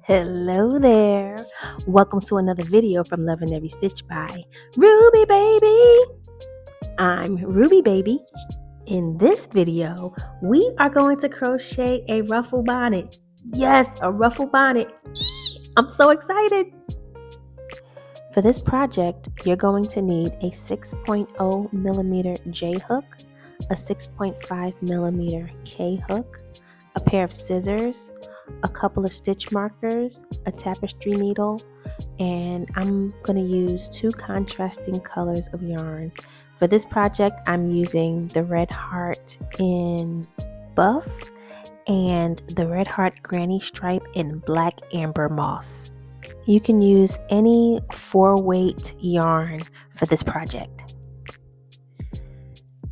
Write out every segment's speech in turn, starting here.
Hello there. Welcome to another video from Loving Every Stitch by RubyBaby. I'm RubyBaby. In this video, we are going to crochet a ruffle bonnet. Yes, a ruffle bonnet. I'm so excited. For this project, you're going to need a 6.0 millimeter J hook, a 6.5 millimeter K hook, a pair of scissors, a couple of stitch markers, a tapestry needle, and I'm going to use two contrasting colors of yarn. For this project, I'm using the Red Heart in Buff and the Red Heart Granny Stripe in Black Amber Moss. You can use any 4-weight yarn for this project.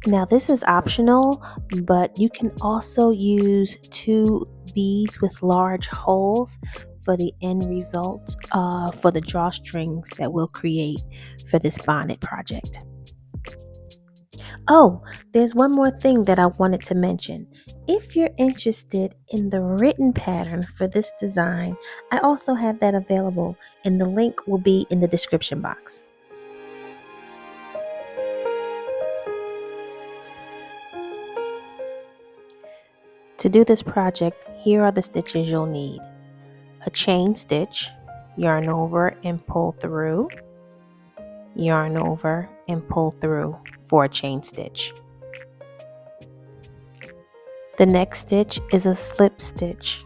Now this is optional, but you can also use 2 beads with large holes for the end result for the drawstrings that we'll create for this bonnet project. Oh, there's one more thing that I wanted to mention. If you're interested in the written pattern for this design, I also have that available, and the link will be in the description box. To do this project, here are the stitches you'll need. A chain stitch, yarn over and pull through, yarn over and pull through for a chain stitch. The next stitch is a slip stitch.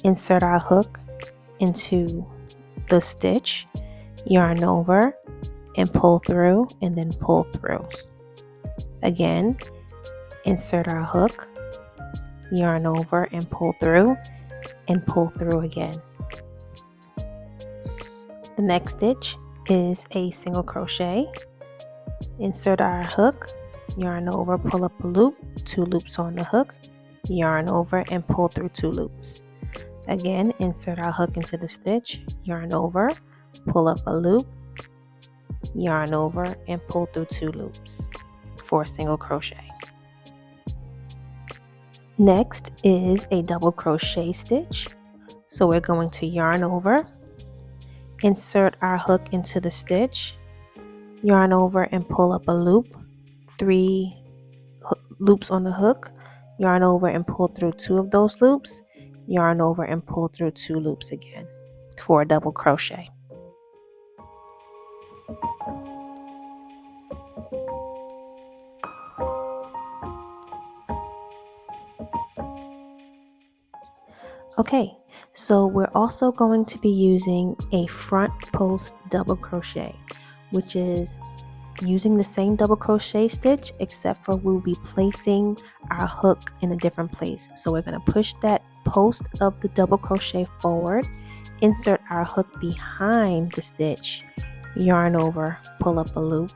Insert our hook into the stitch, yarn over and pull through, and then pull through. Again, insert our hook, yarn over and pull through again. The next stitch is a single crochet. Insert our hook, yarn over, pull up a loop, 2 loops on the hook, yarn over and pull through 2 loops. Again, insert our hook into the stitch, yarn over, pull up a loop, yarn over and pull through 2 loops for a single crochet. Next is a double crochet stitch. So we're going to yarn over, insert our hook into the stitch, yarn over and pull up a loop, 3 loops on the hook, yarn over and pull through 2 of those loops, yarn over and pull through 2 loops again for a double crochet. Okay, so we're also going to be using a front post double crochet, which is using the same double crochet stitch, except for we'll be placing our hook in a different place. So we're going to push that post of the double crochet forward, insert our hook behind the stitch, yarn over, pull up a loop,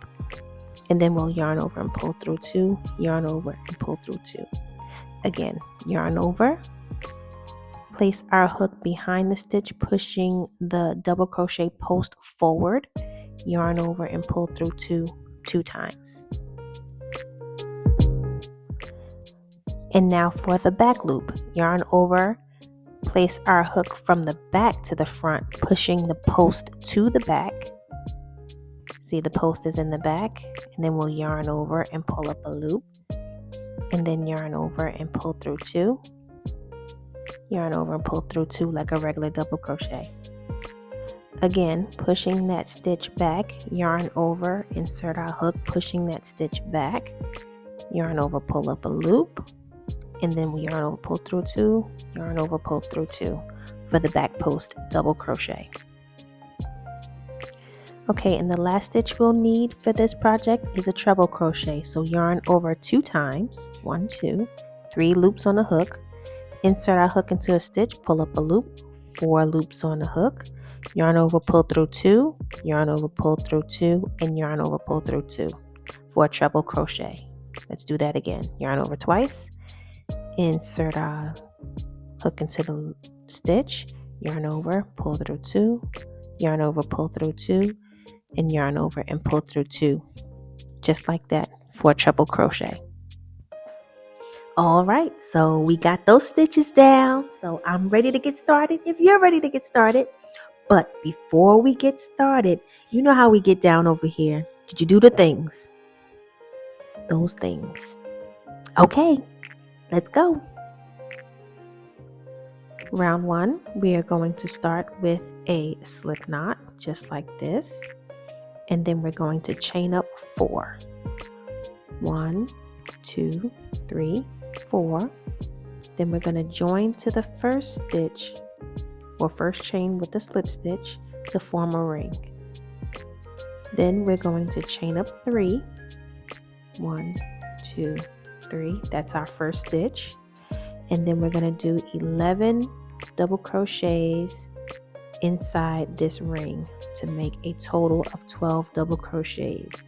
and then we'll yarn over and pull through 2, yarn over and pull through 2. Again, yarn over, place our hook behind the stitch, pushing the double crochet post forward, yarn over and pull through 2 times. And now for the back loop, yarn over, place our hook from the back to the front, pushing the post to the back. See, the post is in the back, and then we'll yarn over and pull up a loop, and then yarn over and pull through 2. Yarn over and pull through 2 like a regular double crochet. Again, pushing that stitch back, yarn over, insert our hook, pushing that stitch back, yarn over, pull up a loop, and then we yarn over, pull through 2, yarn over, pull through 2 for the back post double crochet. Okay, and the last stitch we'll need for this project is a treble crochet. So yarn over 2 times, 1, 2, 3 loops on the hook, insert our hook into a stitch, pull up a loop, 4 loops on the hook, yarn over, pull through 2, yarn over, pull through 2, and yarn over, pull through 2 for a treble crochet. Let's do that again. Yarn over twice, insert our hook into the stitch, yarn over, pull through 2, yarn over, pull through 2, and yarn over and pull through 2, just like that for a treble crochet. All right, so we got those stitches down. So I'm ready to get started if you're ready to get started. But before we get started, you know how we get down over here. Did you do the things? Those things. Okay, let's go. Round 1, we are going to start with a slip knot, just like this. And then we're going to chain up 4. 1, 2, 3, 4. Then we're going to join to the first stitch or first chain with the slip stitch to form a ring. Then we're going to chain up 3. 1, 2, 3. That's our first stitch. And then we're going to do 11 double crochets inside this ring to make a total of 12 double crochets.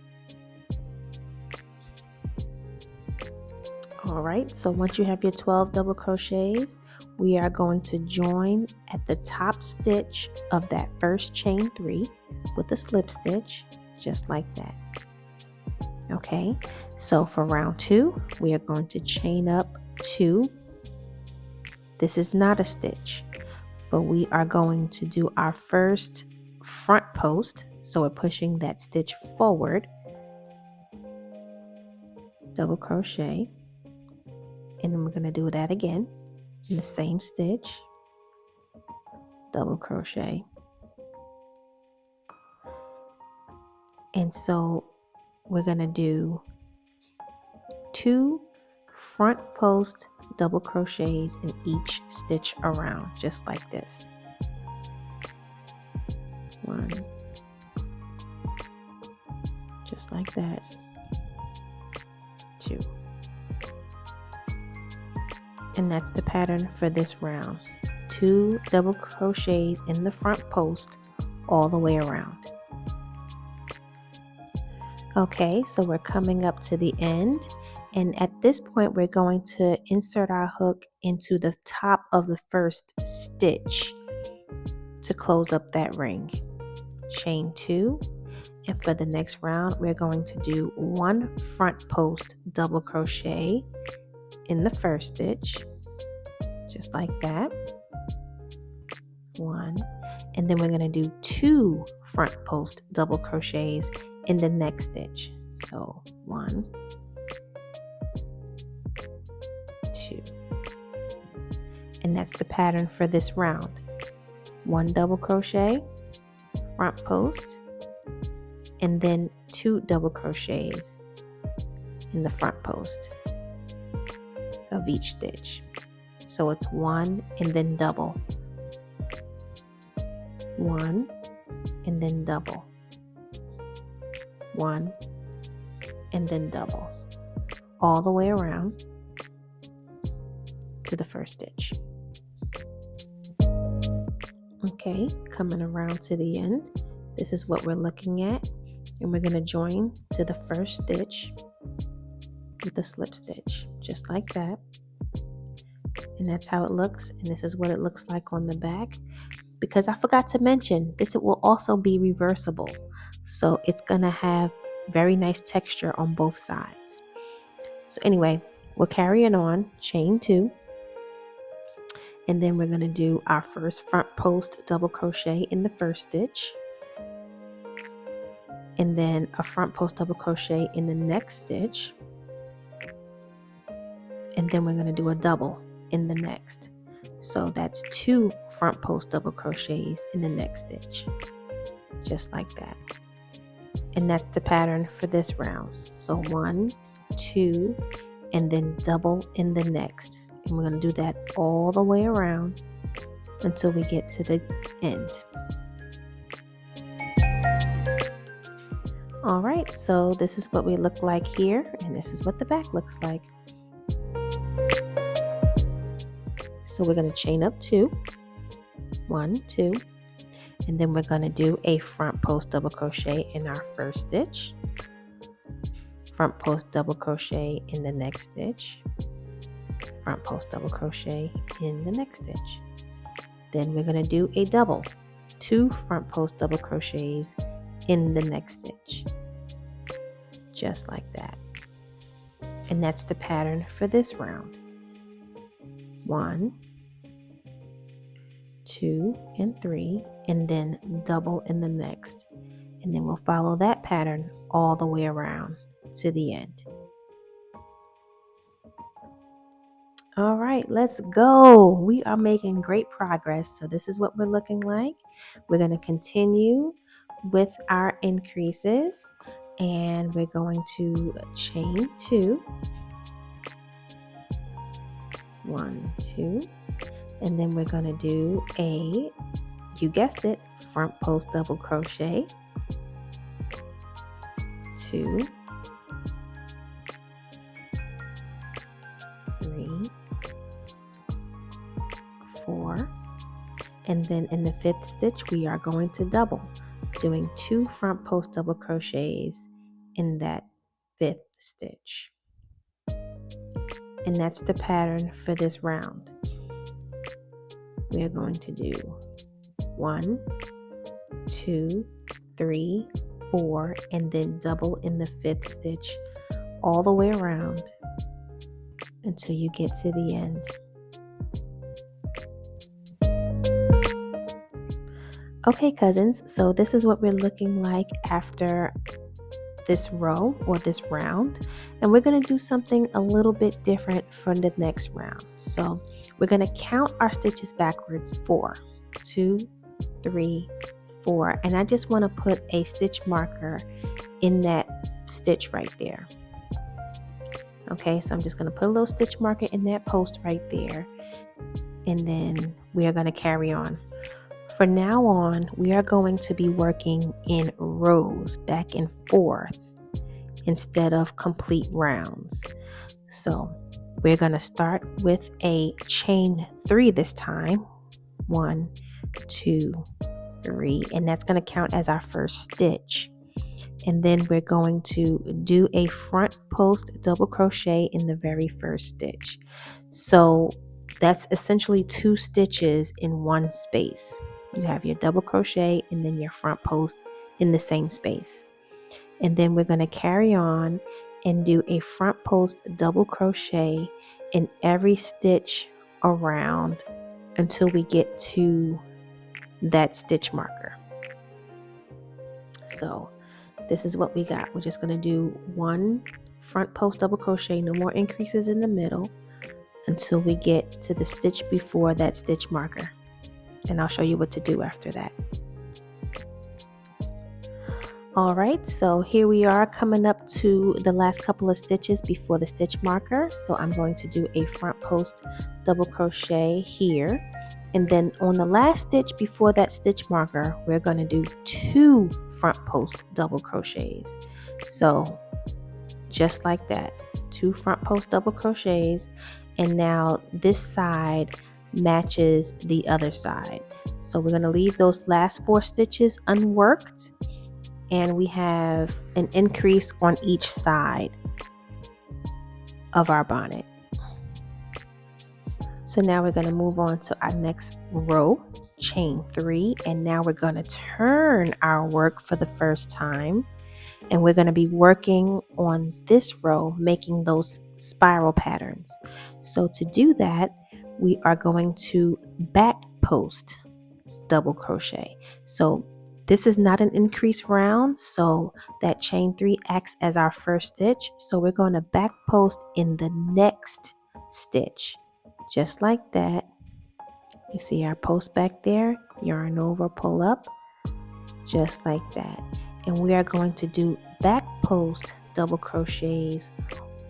All right, so once you have your 12 double crochets, we are going to join at the top stitch of that first chain 3 with a slip stitch, just like that. Okay, so for round 2, we are going to chain up 2. This is not a stitch, but we are going to do our first front post. So we're pushing that stitch forward, double crochet, and then we're going to do that again in the same stitch, double crochet. And so we're going to do 2 front post double crochets in each stitch around, just like this. 1, just like that. 2. And that's the pattern for this round. 2 double crochets in the front post all the way around. Okay, so we're coming up to the end, and at this point we're going to insert our hook into the top of the first stitch to close up that ring. Chain 2, and for the next round we're going to do 1 front post double crochet in the first stitch, just like that. 1, and then we're going to do 2 front post double crochets in the next stitch. So 1, 2, and that's the pattern for this round. 1 double crochet, front post, and then 2 double crochets in the front post of each stitch. So it's 1 and then double, 1 and then double, 1 and then double, all the way around to the first stitch. Okay, coming around to the end, this is what we're looking at, and we're going to join to the first stitch with a slip stitch, just like that. And that's how it looks, and this is what it looks like on the back. Because I forgot to mention, this will also be reversible, so it's going to have very nice texture on both sides. So anyway, we're carrying on, chain 2, and then we're going to do our first front post double crochet in the first stitch, and then a front post double crochet in the next stitch, and then we're going to do a double in the next. So that's 2 front post double crochets in the next stitch, just like that. And that's the pattern for this round. So 1, 2, and then double in the next. And we're going to do that all the way around until we get to the end. All right, so this is what we look like here, and this is what the back looks like. So we're going to chain up 2, 1, 2, and then we're going to do a front post double crochet in our first stitch, front post double crochet in the next stitch, front post double crochet in the next stitch. Then we're going to do a double, 2 front post double crochets in the next stitch, just like that. and that's the pattern for this round. 1, 2, and 3, and then double in the next, and then we'll follow that pattern all the way around to the end. All right, let's go. We are making great progress. So this is what we're looking like. We're going to continue with our increases, and we're going to chain 2, 1, 2, and then we're going to do a, you guessed it, front post double crochet, 2, 3, 4, and then in the 5th stitch we are going to double, doing 2 front post double crochets in that 5th stitch, and that's the pattern for this round. We are going to do 1, 2, 3, 4, and then double in the 5th stitch all the way around until you get to the end. Okay, cousins, so this is what we're looking like after this row or this round, and we're going to do something a little bit different for the next round. So we're going to count our stitches backwards: 4, 2, 3, 4, and I just want to put a stitch marker in that stitch right there. Okay, so I'm just going to put a little stitch marker in that post right there, and then we are going to carry on. For now on, we are going to be working in rows back and forth instead of complete rounds. So we're going to start with a chain 3 this time. 1, 2, 3, and that's going to count as our first stitch. And then we're going to do a front post double crochet in the very first stitch. So that's essentially 2 stitches in one space. You have your double crochet and then your front post in the same space. And then we're going to carry on and do a front post double crochet in every stitch around until we get to that stitch marker. So this is what we got. We're just going to do 1 front post double crochet, no more increases in the middle, until we get to the stitch before that stitch marker. And I'll show you what to do after that. All right, so here we are coming up to the last couple of stitches before the stitch marker. So I'm going to do a front post double crochet here, and then on the last stitch before that stitch marker, we're going to do 2 front post double crochets. So just like that, 2 front post double crochets, and now this side matches the other side. So we're going to leave those last 4 stitches unworked, and we have an increase on each side of our bonnet. So now we're going to move on to our next row, chain 3, and now we're going to turn our work for the first time, and we're going to be working on this row, making those spiral patterns. So to do that, we are going to back post double crochet. So this is not an increase round, so that chain 3 acts as our first stitch. So we're going to back post in the next stitch, just like that. You see our post back there, yarn over, pull up, just like that. And we are going to do back post double crochets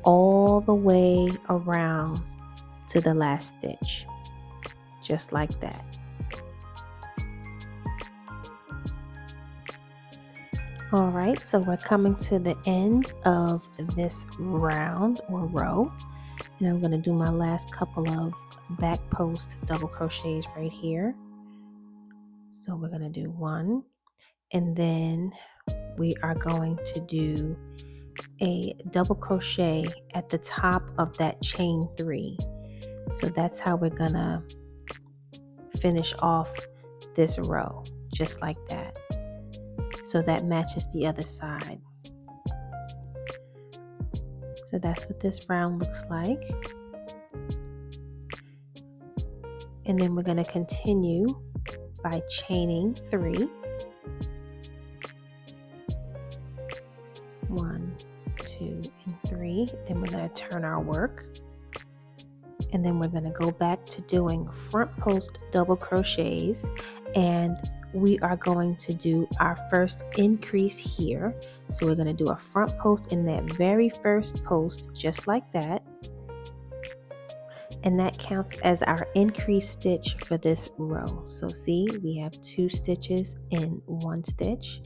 all the way around to the last stitch, just like that. All right, so we're coming to the end of this round or row, and I'm going to do my last couple of back post double crochets right here. So we're going to do 1, and then we are going to do a double crochet at the top of that chain 3. So that's how we're going to finish off this row, just like that. So that matches the other side. So that's what this round looks like. And then we're going to continue by chaining 3. 1, 2, and 3. Then we're going to turn our work. And then we're going to go back to doing front post double crochets, and we are going to do our first increase here. So we're going to do a front post in that very first post, just like that. And that counts as our increase stitch for this row. So see, we have 2 stitches in 1 stitch.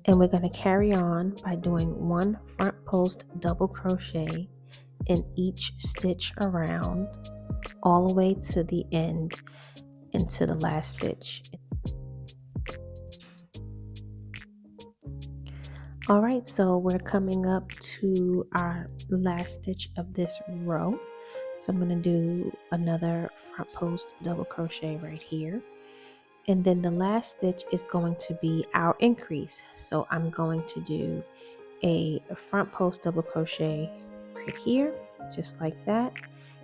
And we're going to carry on by doing 1 front post double crochet in each stitch around, all the way to the end into the last stitch. All right, so we're coming up to our last stitch of this row. So I'm going to do another front post double crochet right here. And then the last stitch is going to be our increase. So I'm going to do a front post double crochet right here, just like that.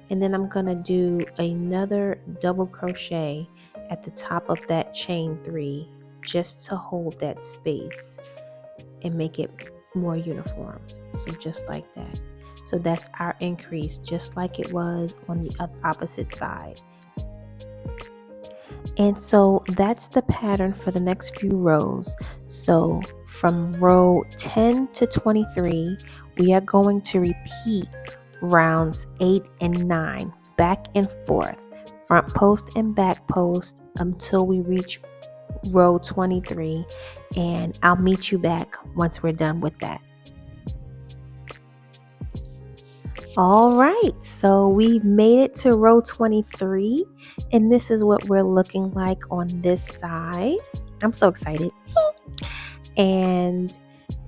And then I'm going to do another double crochet at the top of that chain 3, just to hold that space and make it more uniform. So just like that. So that's our increase, just like it was on the opposite side. And so that's the pattern for the next few rows. So from row 10 to 23, we are going to repeat rounds 8 and 9 back and forth, front post and back post, until we reach row 23, and I'll meet you back once we're done with that. All right, so we've made it to row 23, and this is what we're looking like on this side. I'm so excited. And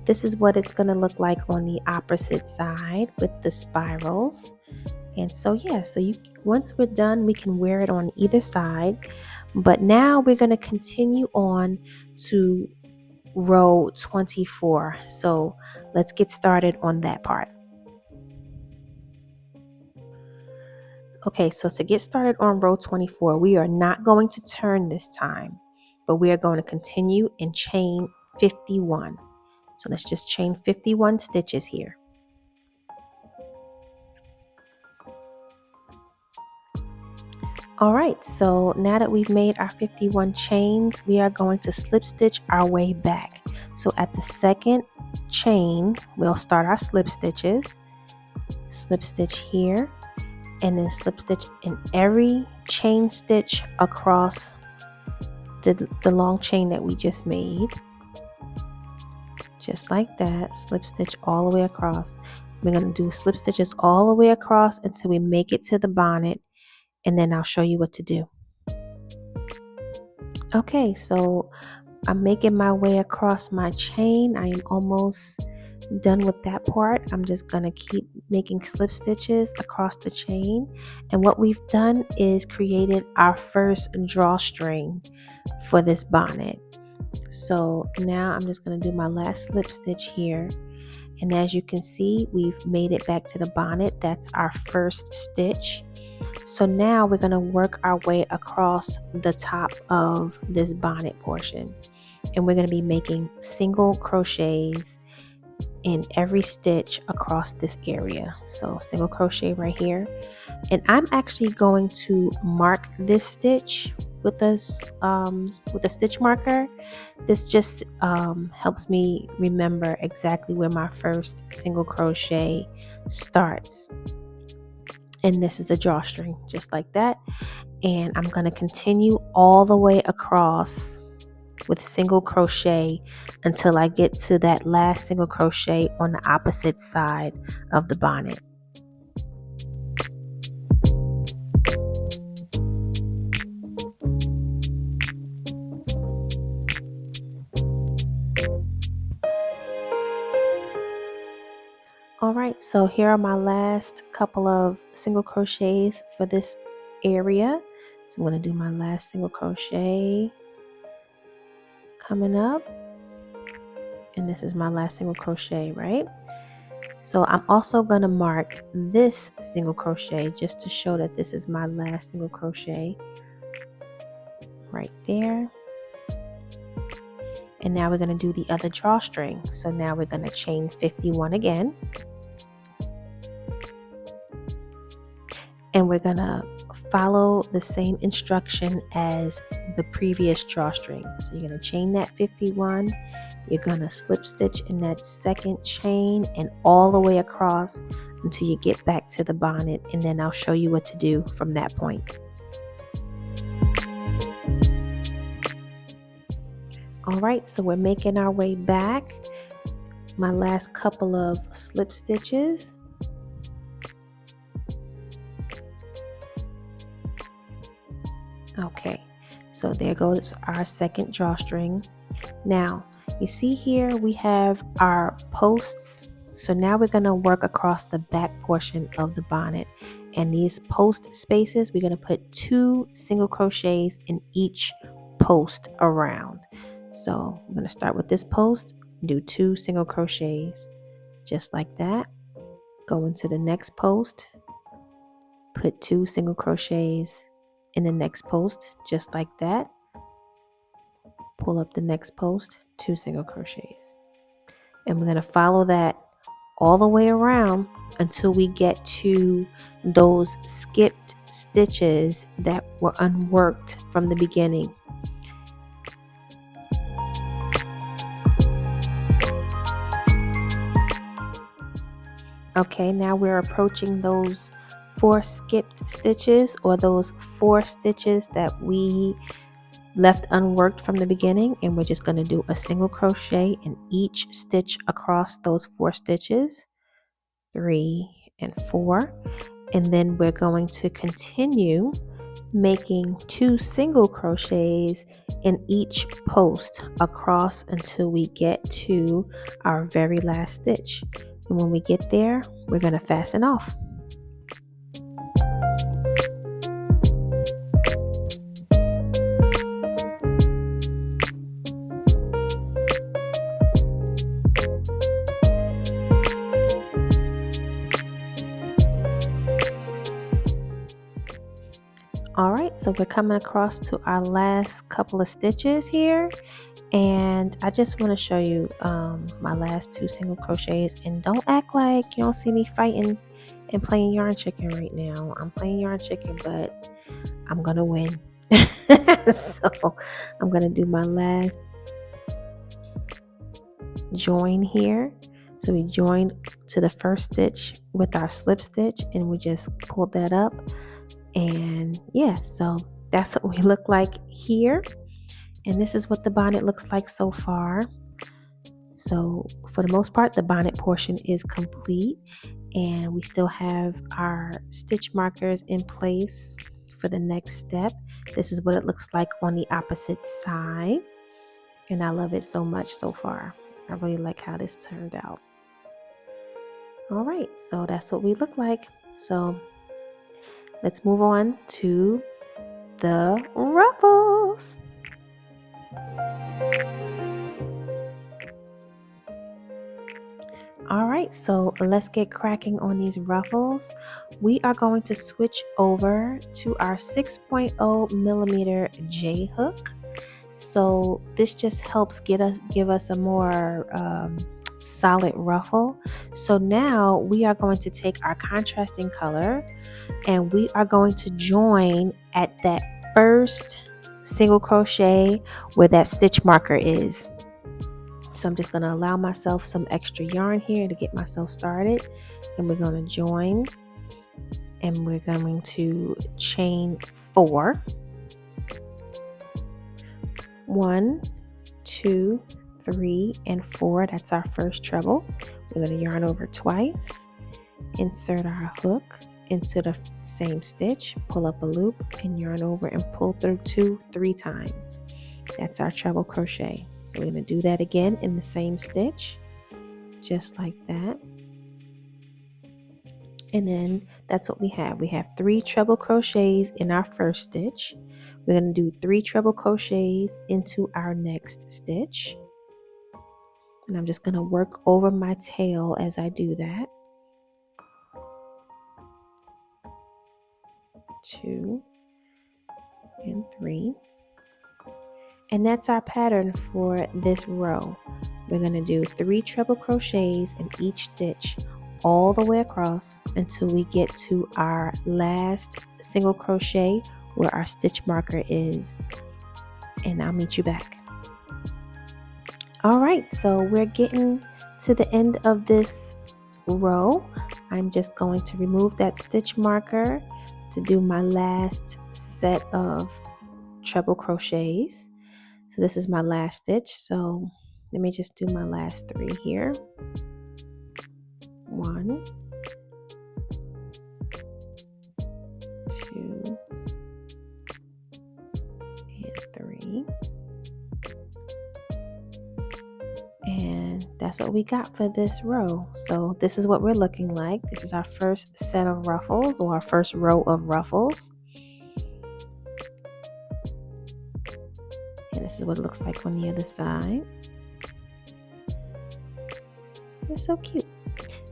this is what it's going to look like on the opposite side with the spirals. And so yeah, so once we're done, we can wear it on either side. But now we're going to continue on to row 24. So let's get started on that part. Okay, so to get started on row 24, we are not going to turn this time, but we are going to continue and chain 51. So let's just chain 51 stitches here. All right, so now that we've made our 51 chains, we are going to slip stitch our way back. So at the second chain, we'll start our slip stitches, slip stitch here, and then slip stitch in every chain stitch across the long chain that we just made. Just like that, slip stitch all the way across. We're going to do slip stitches all the way across until we make it to the bonnet, and then I'll show you what to do. Okay, so I'm making my way across my chain. I am almost done with that part. I'm just going to keep making slip stitches across the chain. And what we've done is created our first drawstring for this bonnet. So now I'm just going to do my last slip stitch here. And as you can see, we've made it back to the bonnet. That's our first stitch. So now we're going to work our way across the top of this bonnet portion. And we're going to be making single crochets in every stitch across this area. So single crochet right here. And I'm actually going to mark this stitch with a stitch marker. This just helps me remember exactly where my first single crochet starts. And this is the drawstring, just like that. And I'm going to continue all the way across with single crochet until I get to that last single crochet on the opposite side of the bonnet. All right, so here are my last couple of single crochets for this area. So I'm going to do my last single crochet coming up, and this is my last single crochet, right? So I'm also going to mark this single crochet just to show that this is my last single crochet right there. And now we're going to do the other drawstring. So now we're going to chain 51 again. And we're going to follow the same instruction as the previous drawstring. So you're going to chain that 51. You're going to slip stitch in that second chain and all the way across until you get back to the bonnet. And then I'll show you what to do from that point. All right, so we're making our way back. My last couple of slip stitches. Okay, so there goes our second drawstring. Now, you see here we have our posts. So now we're going to work across the back portion of the bonnet. And these post spaces, we're going to put 2 single crochets in each post around. So I'm going to start with this post, do 2 single crochets just like that. Go into the next post, put 2 single crochets in the next post just like that. Pull up the next post, 2 single crochets. And we're going to follow that all the way around until we get to those skipped stitches that were unworked from the beginning. Okay, now we're approaching those 4 skipped stitches, or those 4 stitches that we left unworked from the beginning, and we're just going to do a single crochet in each stitch across those 4 stitches, 3 and 4, and then we're going to continue making 2 single crochets in each post across until we get to our very last stitch. And when we get there, we're going to fasten off. Alright, so we're coming across to our last couple of stitches here, and I just want to show you my last 2 single crochets. And don't act like you don't see me fighting and playing yarn chicken right now. I'm playing yarn chicken, but I'm gonna win. So I'm gonna do my last join here. So we joined to the first stitch with our slip stitch, and we just pulled that up. And yeah, so that's what we look like here. And this is what the bonnet looks like so far. So for the most part, the bonnet portion is complete, and we still have our stitch markers in place for the next step. This is what it looks like on the opposite side, and I love it so much so far. I really like how this turned out. All right, so that's what we look like. So let's move on to the ruffles. Alright, so let's get cracking on these ruffles. We are going to switch over to our 6.0 millimeter J hook. So this just helps give us a more solid ruffle. So now we are going to take our contrasting color, and we are going to join at that first single crochet where that stitch marker is. So I'm just going to allow myself some extra yarn here to get myself started, and we're going to join, and we're going to chain 4. 1, 2, 3, and 4. That's our first treble. We're going to yarn over twice, insert our hook into the same stitch, pull up a loop, and yarn over and pull through 3 times. That's our treble crochet. So we're going to do that again in the same stitch, just like that. And then that's what we have. We have 3 treble crochets in our first stitch. We're going to do 3 treble crochets into our next stitch. And I'm just going to work over my tail as I do that. 2 and 3. And that's our pattern for this row. We're going to do 3 treble crochets in each stitch all the way across until we get to our last single crochet where our stitch marker is. And I'll meet you back. All right, so we're getting to the end of this row. I'm just going to remove that stitch marker to do my last set of treble crochets. So this is my last stitch, so let me just do my last 3 here. 1, 2, and 3. And that's what we got for this row. So this is what we're looking like. This is our first set of ruffles, or our first row of ruffles. And this is what it looks like on the other side. They're so cute.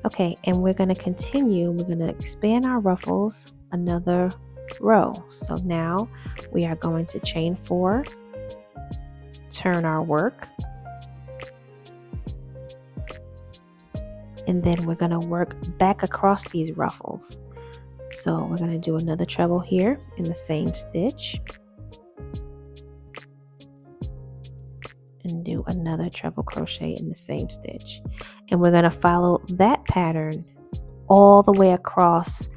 Okay, and we're going to continue. We're going to expand our ruffles another row. So now we are going to chain 4, turn our work, and then we're going to work back across these ruffles. So we're going to do another treble here in the same stitch, and do another treble crochet in the same stitch. And we're going to follow that pattern all the way across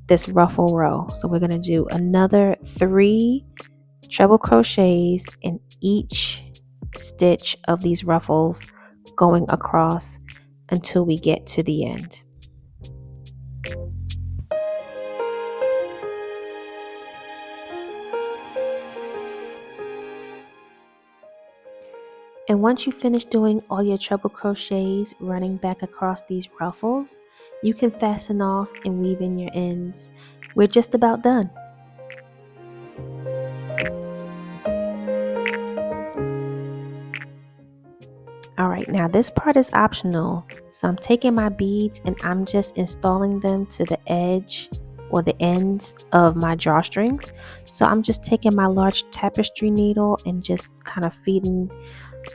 this ruffle row. So we're going to do another 3 treble crochets in each stitch of these ruffles going across until we get to the end. And once you finish doing all your treble crochets running back across these ruffles, you can fasten off and weave in your ends. We're just about done. All right, now this part is optional. So I'm taking my beads and I'm just installing them to the edge or the ends of my drawstrings. So I'm just taking my large tapestry needle and just kind of feeding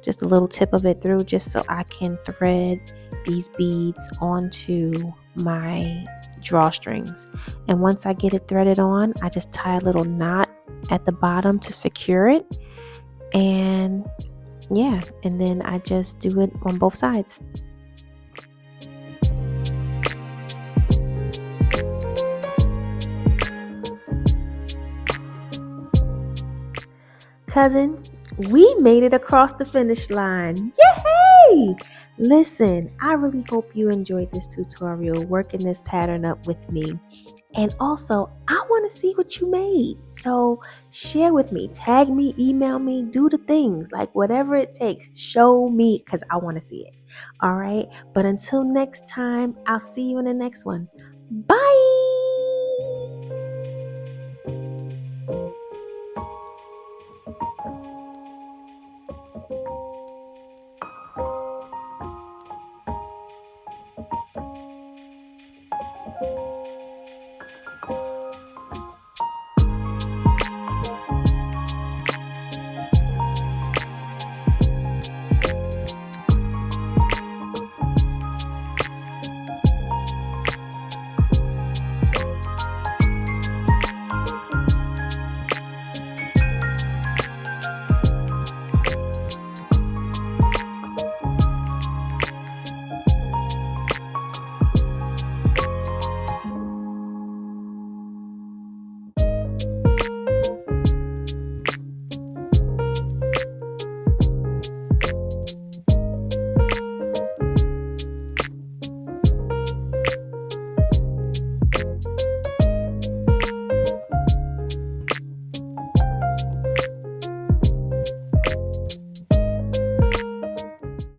just a little tip of it through, just so I can thread these beads onto my drawstrings. And once I get it threaded on, I just tie a little knot at the bottom to secure it. And yeah, and then I just do it on both sides. Cousin, we made it across the finish line. Yay! Listen, I really hope you enjoyed this tutorial, working this pattern up with me. And also, I want to see what you made. So share with me, tag me, email me, do the things, like whatever it takes. Show me, because I want to see it. All right. But until next time, I'll see you in the next one. Bye.